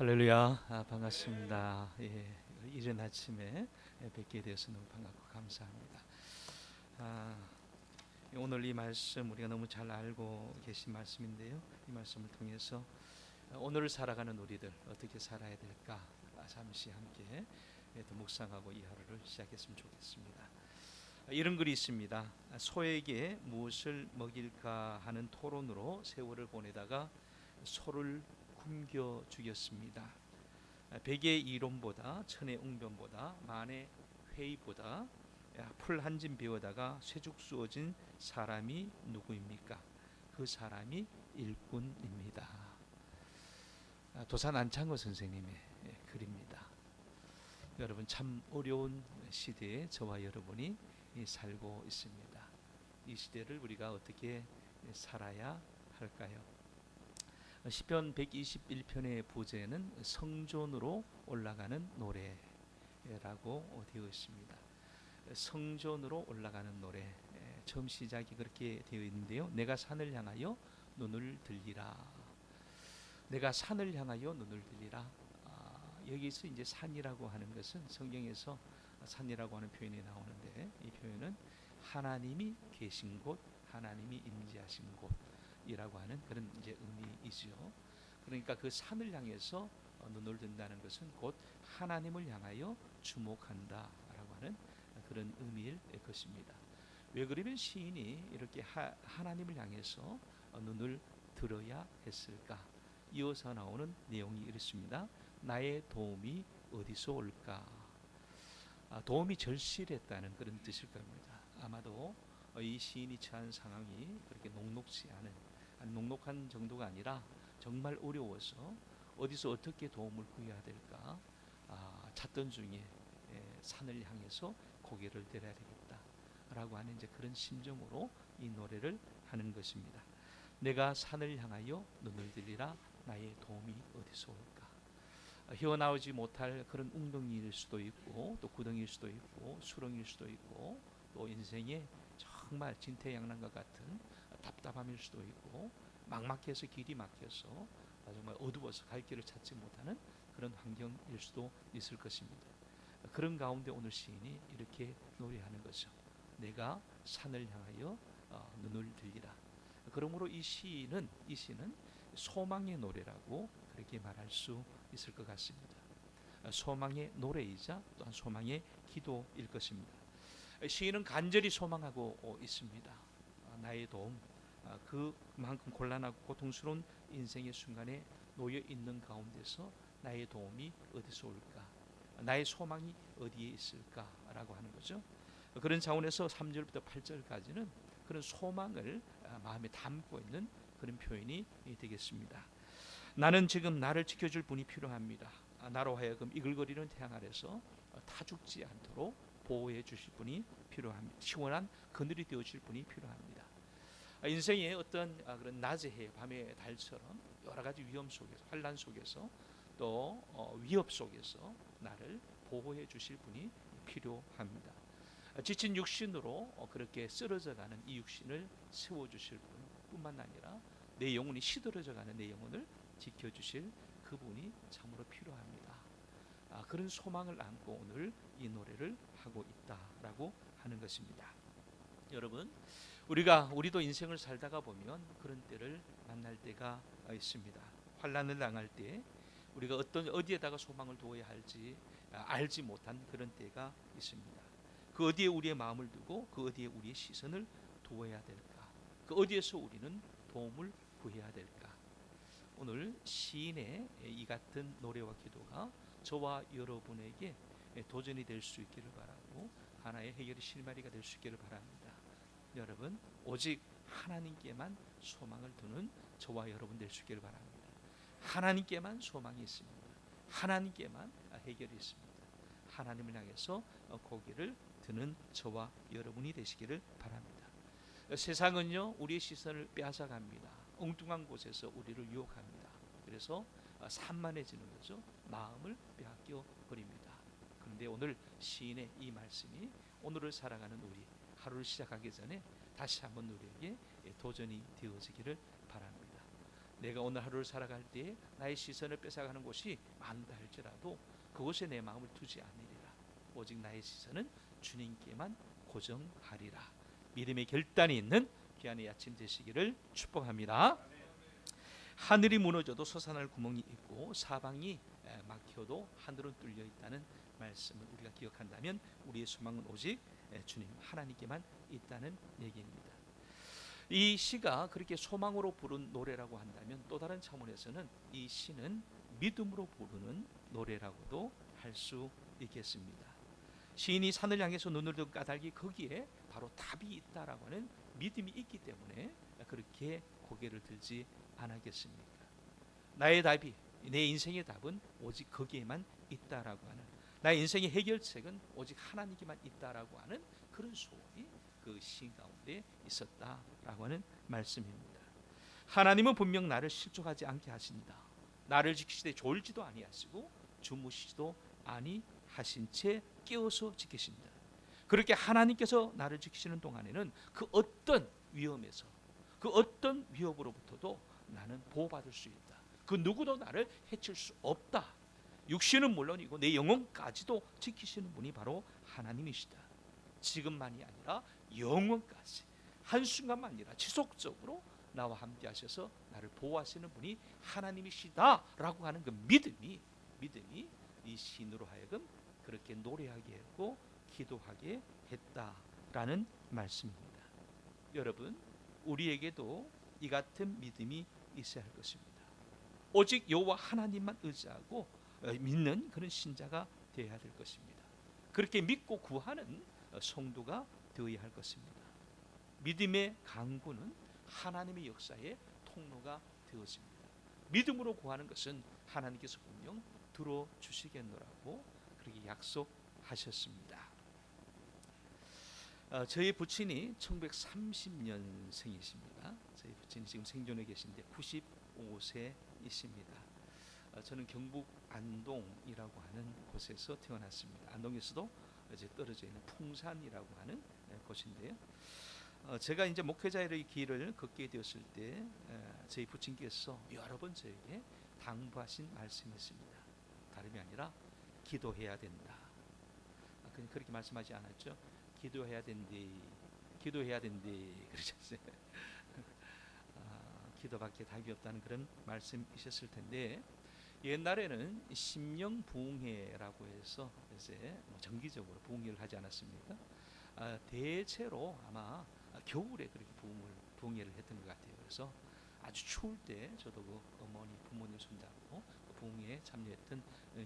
할렐루야. 반갑습니다. 이른 아침에 뵙게 되어서 너무 반갑고 감사합니다. 아, 오늘 이 말씀 우리가 너무 잘 알고 계신 말씀인데요. 이 말씀을 통해서 오늘을 살아가는 우리들 어떻게 살아야 될까 잠시 함께 또 묵상하고 이 하루를 시작했으면 좋겠습니다. 이런 글이 있습니다. 소에게 무엇을 먹일까 하는 토론으로 세월을 보내다가 소를 굶겨 죽였습니다. 백의 이론보다 천의 웅변보다 만의 회의보다 풀 한 짐 베어다가 쇠죽 쑤어진 사람이 누구입니까? 그 사람이 일꾼입니다. 도산 안창호 선생님의 글입니다. 여러분, 참 어려운 시대에 저와 여러분이 살고 있습니다. 이 시대를 우리가 어떻게 살아야 할까요? 시편 121편의 부제는 성전으로 올라가는 노래라고 되어 있습니다. 성전으로 올라가는 노래, 처음 시작이 그렇게 되어 있는데요. 내가 산을 향하여 눈을 들리라. 내가 산을 향하여 눈을 들리라. 여기서 이제 산이라고 하는 것은 성경에서 산이라고 하는 표현이 나오는데, 이 표현은 하나님이 계신 곳, 하나님이 임재하신 곳이라고 하는 그런 이제 의미이죠. 그러니까 그 산을 향해서 눈을 든다는 것은 곧 하나님을 향하여 주목한다라고 하는 그런 의미일 것입니다. 왜 그러면 시인이 이렇게 하나님을 향해서 눈을 들어야 했을까? 이어서 나오는 내용이 이렇습니다. 나의 도움이 어디서 올까? 도움이 절실했다는 그런 뜻일 겁니다. 아마도 이 시인이 처한 상황이 그렇게 녹록지 않은, 녹록한 정도가 아니라 정말 어려워서 어디서 어떻게 도움을 구해야 될까 찾던 중에 산을 향해서 고개를 들어야 되겠다라고 하는 이제 그런 심정으로 이 노래를 하는 것입니다. 내가 산을 향하여 눈을 들리라. 나의 도움이 어디서 올까? 헤어나오지 못할 그런 웅덩이일 수도 있고, 또 구덩이일 수도 있고, 수렁일 수도 있고, 또 인생에 정말 진퇴양난과 같은 답답함일 수도 있고, 막막해서 길이 막혀서 정말 어두워서 갈 길을 찾지 못하는 그런 환경일 수도 있을 것입니다. 그런 가운데 오늘 시인이 이렇게 노래하는 거죠. 내가 산을 향하여 눈을 들리라. 그러므로 이 시는 소망의 노래라고 그렇게 말할 수 있을 것 같습니다. 소망의 노래이자 또한 소망의 기도일 것입니다. 시인은 간절히 소망하고 있습니다. 나의 도움, 그만큼 곤란하고 고통스러운 인생의 순간에 놓여 있는 가운데서 나의 도움이 어디서 올까? 나의 소망이 어디에 있을까라고 하는 거죠. 그런 차원에서 3절부터 8절까지는 그런 소망을 마음에 담고 있는 그런 표현이 되겠습니다. 나는 지금 나를 지켜줄 분이 필요합니다. 나로 하여금 이글거리는 태양 아래서 타 죽지 않도록 보호해 주실 분이 필요합니다. 시원한 그늘이 되어 주실 분이 필요합니다. 인생의 어떤 그런 낮의 해, 밤의 달처럼 여러 가지 위험 속에서, 환난 속에서, 또 위협 속에서 나를 보호해 주실 분이 필요합니다. 지친 육신으로 그렇게 쓰러져가는 이 육신을 세워주실 분뿐만 아니라 내 영혼이 시들어져가는 내 영혼을 지켜주실 그분이 참으로 필요합니다. 그런 소망을 안고 오늘 이 노래를 하고 있다라고 하는 것입니다. 여러분, 우리도 인생을 살다가 보면 그런 때를 만날 때가 있습니다. 환난을 당할 때 우리가 어디에다가 소망을 두어야 할지 알지 못한 그런 때가 있습니다. 그 어디에 우리의 마음을 두고 그 어디에 우리의 시선을 두어야 될까? 그 어디에서 우리는 도움을 구해야 될까? 오늘 시인의 이 같은 노래와 기도가 저와 여러분에게 도전이 될 수 있기를 바라고 하나의 해결의 실마리가 될 수 있기를 바랍니다. 여러분, 오직 하나님께만 소망을 두는 저와 여러분 될 수 있기를 바랍니다. 하나님께만 소망이 있습니다. 하나님께만 해결이 있습니다. 하나님을 향해서 고개를 드는 저와 여러분이 되시기를 바랍니다. 세상은요, 우리의 시선을 빼앗아갑니다. 엉뚱한 곳에서 우리를 유혹합니다. 그래서 산만해지는 거죠. 마음을 빼앗겨 버립니다. 그런데 오늘 시인의 이 말씀이 오늘을 살아가는 우리, 하루를 시작하기 전에 다시 한번 우리에게 도전이 되어지기를 바랍니다. 내가 오늘 하루를 살아갈 때 나의 시선을 뺏어가는 곳이 많다 할지라도 그곳에 내 마음을 두지 않으리라. 오직 나의 시선은 주님께만 고정하리라. 믿음의 결단이 있는 귀한 아침 되시기를 축복합니다. 하늘이 무너져도 솟아날 구멍이 있고 사방이 막혀도 하늘은 뚫려 있다는 말씀을 우리가 기억한다면 우리의 소망은 오직 주님 하나님께만 있다는 얘기입니다. 이 시가 그렇게 소망으로 부른 노래라고 한다면 또 다른 차원에서는 이 시는 믿음으로 부르는 노래라고도 할 수 있겠습니다. 시인이 산을 향해서 눈을 든 까닭이 거기에 바로 답이 있다라고 하는 믿음이 있기 때문에 그렇게 고개를 들지 않았겠습니까? 나의 답이, 내 인생의 답은 오직 거기에만 있다라고 하는, 나의 인생의 해결책은 오직 하나님께만 있다라고 하는 그런 소원이 그 시인 가운데 있었다라고 하는 말씀입니다. 하나님은 분명 나를 실족하지 않게 하신다. 나를 지키시되 졸지도 아니하시고 주무시지도 아니하신 채 깨어서 지키신다. 그렇게 하나님께서 나를 지키시는 동안에는 그 어떤 위험에서, 그 어떤 위협으로부터도 나는 보호받을 수 있다. 그 누구도 나를 해칠 수 없다. 육신은 물론이고 내 영혼까지도 지키시는 분이 바로 하나님이시다. 지금만이 아니라 영원까지, 한순간만 아니라 지속적으로 나와 함께 하셔서 나를 보호하시는 분이 하나님이시다라고 하는 그 믿음이 이 시인으로 하여금 그렇게 노래하게 했고 기도하게 했다라는 말씀입니다. 여러분, 우리에게도 이 같은 믿음이 있어야 할 것입니다. 오직 여호와 하나님만 의지하고 믿는 그런 신자가 되어야 될 것입니다. 그렇게 믿고 구하는 성도가 되어야 할 것입니다. 믿음의 강구는 하나님의 역사의 통로가 되었습니다. 믿음으로 구하는 것은 하나님께서 분명 들어주시겠노라고 그렇게 약속하셨습니다. 저희 부친이 1930년생이십니다. 저희 부친이 지금 생존해 계신데 95세이십니다. 저는 경북 안동이라고 하는 곳에서 태어났습니다. 안동에서도 이제 떨어져 있는 풍산이라고 하는 곳인데요. 제가 이제 목회자의 길을 걷게 되었을 때 저희 부친께서 여러 번 저에게 당부하신 말씀이 있습니다. 다름이 아니라 기도해야 된다. 그렇게 말씀하지 않았죠. 기도해야 된대, 기도해야 된대 그러셨어요. 기도밖에 답이 없다는 그런 말씀이셨을 텐데, 옛날에는 심령 부흥회라고 해서 이제 정기적으로 부흥회를 하지 않았습니까? 대체로 아마 겨울에 그렇게 부흥회를 했던 것 같아요. 그래서 아주 추울 때 저도 그 어머니, 부모님 손잡고 그 부흥회에 참여했던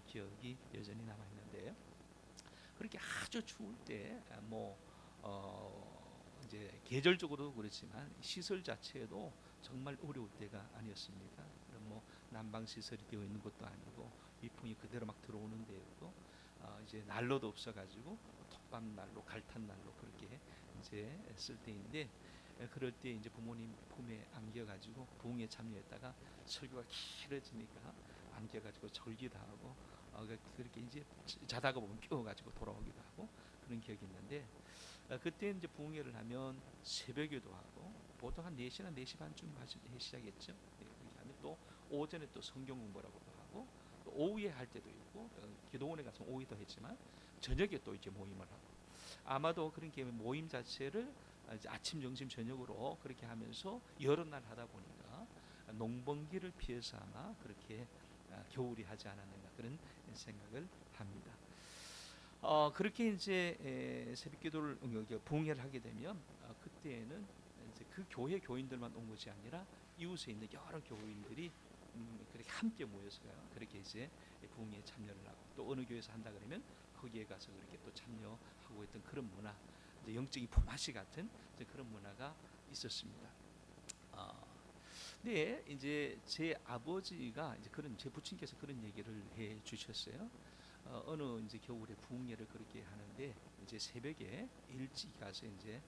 기억이 여전히 남아 있는데요. 그렇게 아주 추울 때 이제 계절적으로도 그렇지만 시설 자체도 정말 어려울 때가 아니었습니까? 난방 시설이 되어 있는 것도 아니고 미풍이 그대로 막 들어오는 데고 이제 난로도 없어가지고 톱밥 난로, 갈탄 난로 그렇게 이제 쓸 때인데, 그럴 때 이제 부모님 품에 안겨가지고 부흥에 참여했다가 설교가 길어지니까 안겨가지고 절기도 하고 그렇게 이제 자다가 보면 깨워가지고 돌아오기도 하고 그런 기억이 있는데, 그때 이제 부흥회를 하면 새벽에도 하고 보통 한 4시나 4시 반쯤 시작했죠. 그렇게 하면 또 오전에 또 성경 공부라고도 하고 또 오후에 할 때도 있고, 기도원에 가서 오후에도 했지만 저녁에 또 이제 모임을 하고, 아마도 그런 모임 자체를 이제 아침, 점심, 저녁으로 그렇게 하면서 여러 날 하다 보니까 농번기를 피해서 아마 그렇게 겨울이 하지 않았는가 그런 생각을 합니다. 그렇게 이제 새벽기도를 부흥회를 하게 되면 그때는 이제 그 교회 교인들만 온 것이 아니라 이웃에 있는 여러 교인들이 그렇게 함께 모여서요. 그렇게 이제 부흥회에 참여를 하고, 또 어느 교회에서 한다 그러면 거기에 가서 그렇게 또 참여하고 있던 그런 문화, 이제 영적인 품앗이 같은 이제 그런 문화가 있었습니다. 네, 이제 제 아버지가 이제 제 부친께서 그런 얘기를 해 주셨어요. 어느 이제 겨울에 부흥회를 그렇게 하는데 이제 새벽에 일찍 가서 이제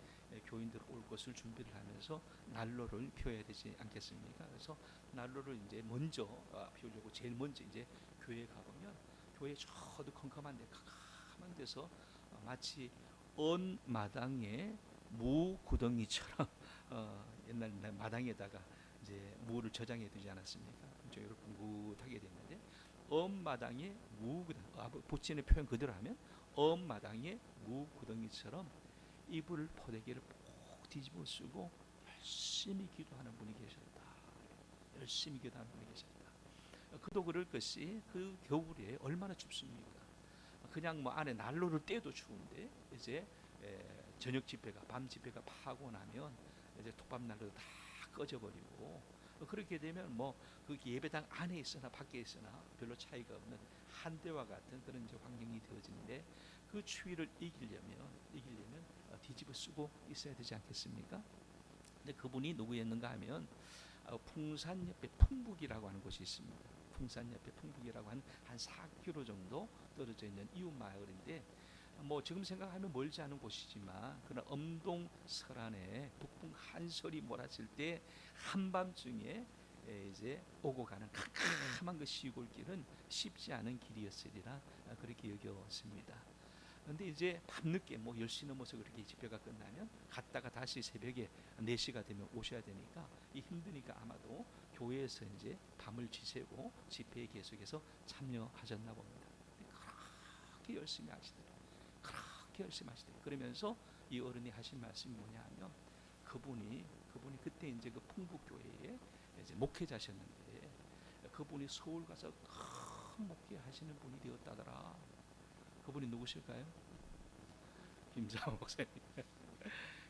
교인들 올 것을 준비를 하면서 난로를 피워야 되지 않겠습니까? 그래서 난로를 이제 먼저 피우려고 제일 먼저 이제 교회에 가보면 교회 저 어두컴컴한데 캄캄한 데서 마치 언 마당에 무 구덩이처럼 옛날 마당에다가 이제 무를 저장해 두지 않았습니까? 좀 이렇게 묵하게 됐는데 엄마당에 부친의 표현 그대로 하면 엄마당에 무구덩이처럼 이불 포대기를 꼭 뒤집어 쓰고 열심히 기도하는 분이 계셨다. 열심히 기도하는 분이 계셨다. 그도 그럴 것이 그 겨울에 얼마나 춥습니까? 그냥 뭐 안에 난로를 떼도 추운데 이제 저녁 집회가 밤 집회가 파고 나면 이제 톱밥 난로도 다 꺼져버리고 그렇게 되면 뭐 그 예배당 안에 있으나 밖에 있으나 별로 차이가 없는 한때와 같은 그런 이제 환경이 되어지는데 그 추위를 이기려면 뒤집어 쓰고 있어야 되지 않겠습니까? 근데 그분이 누구였는가 하면 풍산 옆에 풍북이라고 하는 곳이 있습니다. 풍산 옆에 풍북이라고 한 4km 정도 떨어져 있는 이웃 마을인데 뭐 지금 생각하면 멀지 않은 곳이지만 그런 엄동 설안에 북풍 한솔이 몰아칠 때 한밤중에 이제 오고 가는 캄캄한 그 시골길은 쉽지 않은 길이었으리라 그렇게 여겼습니다. 근데 이제 밤늦게 뭐 10시 넘어서 그렇게 집회가 끝나면 갔다가 다시 새벽에 4시가 되면 오셔야 되니까 이 힘드니까 아마도 교회에서 이제 밤을 지새고 집회에 계속해서 참여하셨나 봅니다. 그렇게 열심히 하시더라고요. 그렇게 열심히 하시더라고요. 그러면서 이 어른이 하신 말씀이 뭐냐 하면 그분이 그때 이제 그 풍북교회에 이제 목회자셨는데 그분이 서울 가서 큰 목회하시는 분이 되었다더라. 그분이 누구실까요? 김사마 목사님.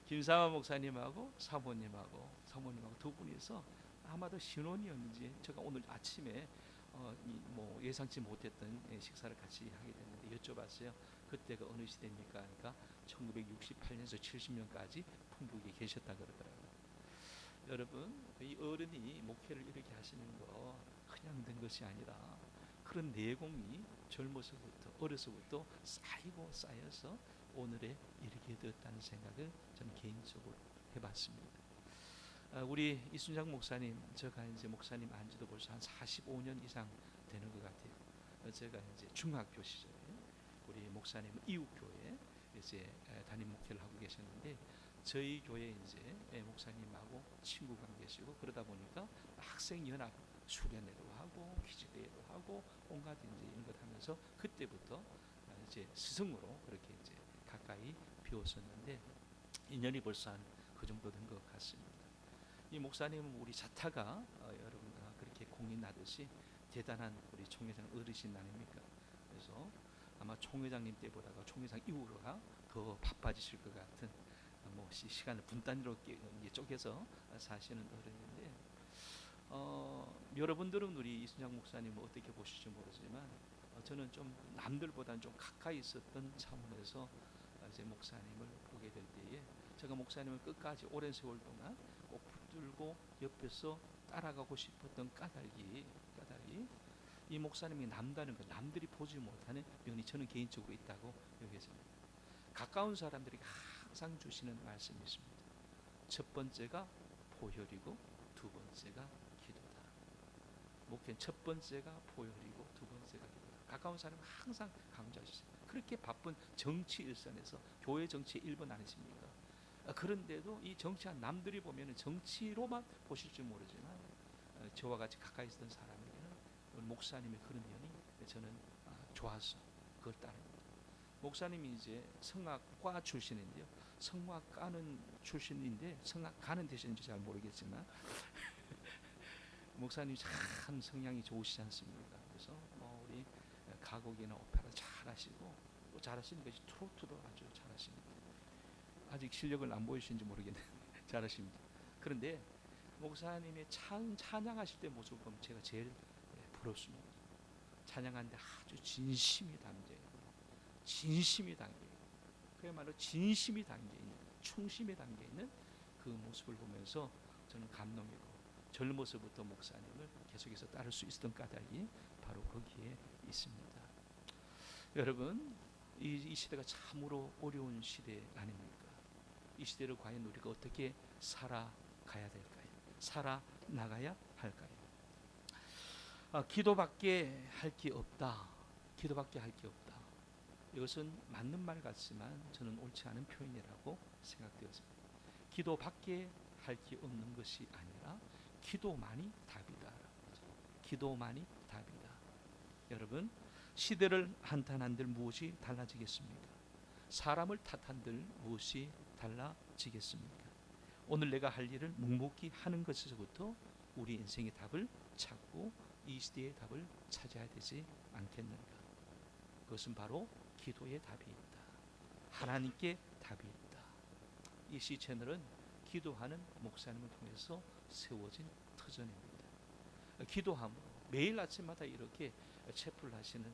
김사마 목사님하고 사모님하고 두 분이서 아마도 신혼이었는지 제가 오늘 아침에 뭐 예상치 못했던 식사를 같이 하게 됐는데 여쭤봤어요. 그때가 어느 시대입니까? 그러니까 1968년에서 70년까지 풍북에 계셨다 그러더라고요. 여러분 이 어른이 목회를 이렇게 하시는 거 그냥 된 것이 아니라 그런 내공이 젊어서부터 어려서부터 쌓이고 쌓여서 오늘에 이르게 되었다는 생각을 저는 개인적으로 해봤습니다. 우리 이순장 목사님, 제가 이제 목사님 안지도 벌써 한 45년 이상 되는 것 같아요. 제가 이제 중학교 시절에 우리 목사님은 이웃교회 이제 담임 목회를 하고 계셨는데 저희 교회 이제 목사님하고 친구 관계시고 그러다 보니까 학생연합 수련회도 하고 기집회도 하고 온갖 이제 이런 것 하면서 그때부터 이제 스승으로 그렇게 이제 가까이 비웠었는데 인연이 벌써 한 그 정도 된 것 같습니다. 이 목사님은 우리 자타가 여러분과 그렇게 공이 나듯이 대단한 우리 총회장 어르신 아닙니까? 그래서 아마 총회장님 때보다가 총회장 이후로가 더 바빠지실 것 같은 뭐 시간을 분단위로 쪼개서 사시는 어른인데 여러분들은 우리 이순장 목사님을 어떻게 보실지 모르지만 저는 좀 남들보다는 좀 가까이 있었던 차원에서 이제 목사님을 보게 될 때에 제가 목사님을 끝까지 오랜 세월 동안 꼭 붙들고 옆에서 따라가고 싶었던 까닭이 이 목사님이 남다른 것, 남들이 보지 못하는 면이 저는 개인적으로 있다고 여겨집니다. 가까운 사람들이 항상 주시는 말씀이 있습니다. 첫 번째가 보혈이고 두 번째가 기도다. 목회는 첫 번째가 보혈이고 두 번째가 기도다. 가까운 사람은 항상 강조하시죠. 그렇게 바쁜 정치 일선에서 교회 정치 1번 아니십니까? 그런데도 이 정치한 남들이 보면 정치로만 보실 줄 모르지만 저와 같이 가까이 있던 사람에게는 목사님의 그런 면이 저는 좋아서 그걸 따릅니다. 목사님이 이제 성악과 출신인데요. 성악가는 출신인데 성악가는 되시는지 잘 모르겠지만 목사님 참 성향이 좋으시지 않습니까? 그래서 우리 가곡이나 오페라 잘하시고 또 잘하시는 것이 트로트도 아주 잘하십니다. 아직 실력을 안 보이시는지 모르겠는데 잘하십니다. 그런데 목사님의 찬양하실 때 모습을 보면 제가 제일 부럽습니다. 찬양하는데 아주 진심이 담겨 있는 그야말로 진심이 담겨 있는 충심이 담겨 있는 그 모습을 보면서 저는 감동이고 젊어서부터 목사님을 계속해서 따를 수 있었던 까닭이 바로 거기에 있습니다. 여러분 이 시대가 참으로 어려운 시대 아닙니까? 이 시대를 과연 우리가 어떻게 살아가야 될까요? 살아나가야 할까요? 기도밖에 할 게 없다. 기도밖에 할 게 없다. 이것은 맞는 말 같지만 저는 옳지 않은 표현이라고 생각되었습니다. 기도밖에 할 게 없는 것이 아니라 기도만이 답이다. 기도만이 답이다. 여러분, 시대를 한탄한들 무엇이 달라지겠습니까? 사람을 탓한들 무엇이 달라지겠습니까? 오늘 내가 할 일을 묵묵히 하는 것에서부터 우리 인생의 답을 찾고 이 시대의 답을 찾아야 되지 않겠는가? 그것은 바로 기도의 답이 있다. 하나님께 답이 있다. 이 시 채널은 기도하는 목사님을 통해서 세워진 터전입니다. 기도함으로 매일 아침마다 이렇게 체풀을 하시는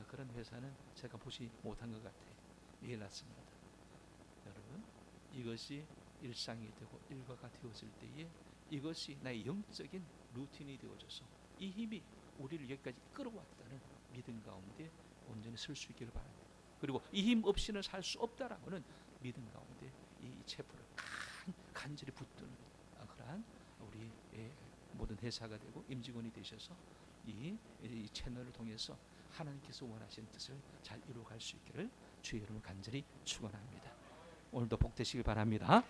그런 회사는 제가 보지 못한 것 같아요. 매일 아침마다. 여러분, 이것이 일상이 되고 일과가 되어질 때에 이것이 나의 영적인 루틴이 되어져서 이 힘이 우리를 여기까지 끌어왔다는 믿음 가운데 온전히 설 수 있기를 바랍니다. 그리고 이 힘 없이는 살 수 없다라고는 믿음 가운데 이 체풀을 간절히 붙드는 그러한 우리 모든 회사가 되고 임직원이 되셔서 이 채널을 통해서 하나님께서 원하시는 뜻을 잘 이루어갈 수 있기를 주의 이름으로 간절히 축원합니다. 오늘도 복되시길 바랍니다.